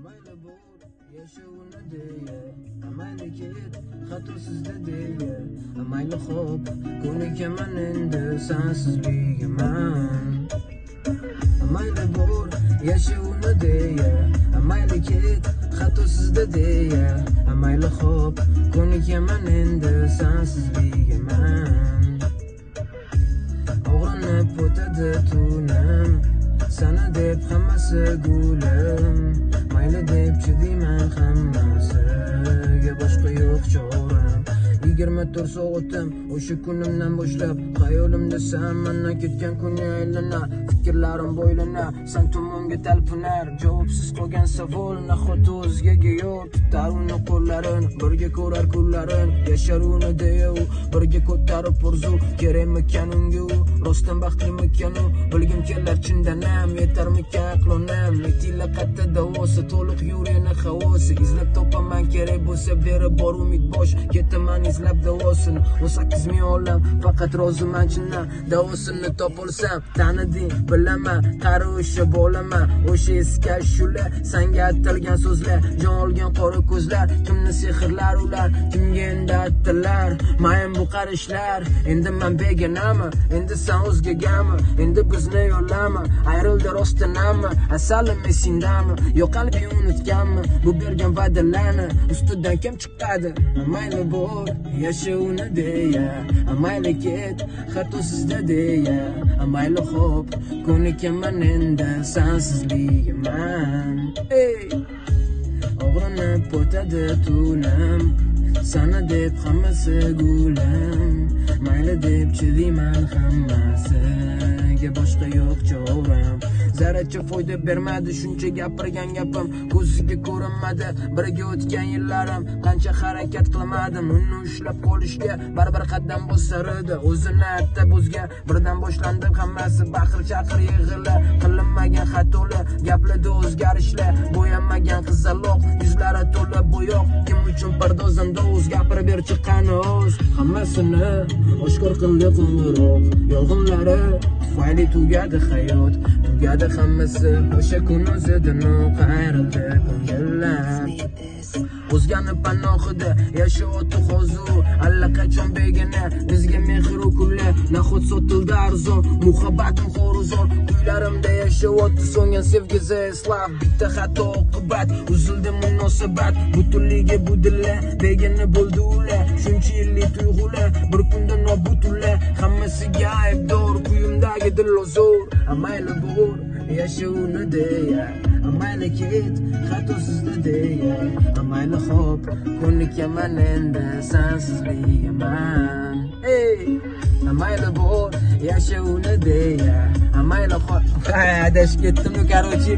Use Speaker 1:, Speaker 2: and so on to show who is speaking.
Speaker 1: Mayli bor yashashini deya, mayli ket xatosizda deya, mayli xo'p ko'nikaman endi sensizligiman. Mayli bor yashashini deya, mayli ket xatosizda deya, mayli xo'p ko'nikaman endi sensizligiman. Og'rinib o'tadi tunim, sana deb hammasi gulim. Mayli deb chidayman hammasiga, boshqa yo'q choram. 24 soatim o'sha kunimdan boshlab xayolimda san mana ketgan kunga aylanar. Fikrlarim bo'ylana san tomonga talpinar. Javobsiz qolgan savol nahot o'zgaga yo'q. Tutar uni qo'llarin, birga ko'rar kunlarin. Yashar uni deya u birga ko'tarib orzu. Kerakmikan unga u, rostdan baxtlimikan u? Bilgim kelar chindanam, yetarmikan aqlonim. Metila qatta davosi, to'liq yureni havosi. Izlab topaman kerak bo'lsa berib bor umid bosh. Ketaman izlab davosini, 18 ming olam faqat roziman chindan. Davosini topolsam taniding, bilaman qari o'sha bolaman. O'sha eski ashula, sanga atalgan so'zlar, jon olgan qora ko'zlar. Kimni sehrlar ular, kimga endi atdilar mayin bu qarishlar. Endi men begonami, endi sen o'zgagami, endi bizni yo'lami, ayrildi rostdanami, asalim esingdami, yo qalbing unutganmi bu bergan va'dalarni, ustidan kim chiqadi? Mayli bor yashashini deya, mayli ket xatosizda deya, mayli xo'p ko'nikaman endi sensizligiman. Og'rinib o'tadi tunim, sana deb hammasi gulim. Mayli deb chidayman hammasiga, boshqa yo'q choram. Zarracha foyda bermadi shuncha gapirgan gapim, ko'ziga ko'rinmadi birga o'tgan yillarim. Qancha harakat qilmadim uni ushlab qolishga, baribir qadam bosar edi o'zini atab o'zga. Birdan boshlandi hammasi baqir chaqir yig'ila, qilinmagan xatolar, gaplarda o'zgarishlar, bo'yanmagan qizaloq, yuzlari to'la bo'yoq. Kim uchun pardozanda o'z gapirib ber chiqqani o'z. Hammasini oshkor qildi qo'ng'iroq, yolg'onlari tufayli tugadi hayot, tugadi hammasi o'sha kun o'zidanoq ayrildi ko'ngillar. O'zgani panohida yashayotdi hozir, allaqachon begona bizga mehru kunlar. Nahot sotildi arzon, muhabbatim xo'rizon. Kuylarimda yashayotdi so'ngan sevgi eslab, bitta xato oqibat, uzildi munosabat. Butunligi bu dillar, begona bo'ldi ular. Shuncha yillik tuyg'ular bir kunda nobud ular. Hammasiga aybdor kuyimdagi dilozor. Mayli bor yashashini deya, mayli ket xatosizda deya, mayli xo'p ko'nikaman endi sensizligiman. Mayli bor yashashini deya, mayli xo'p adashib ketdim, короче.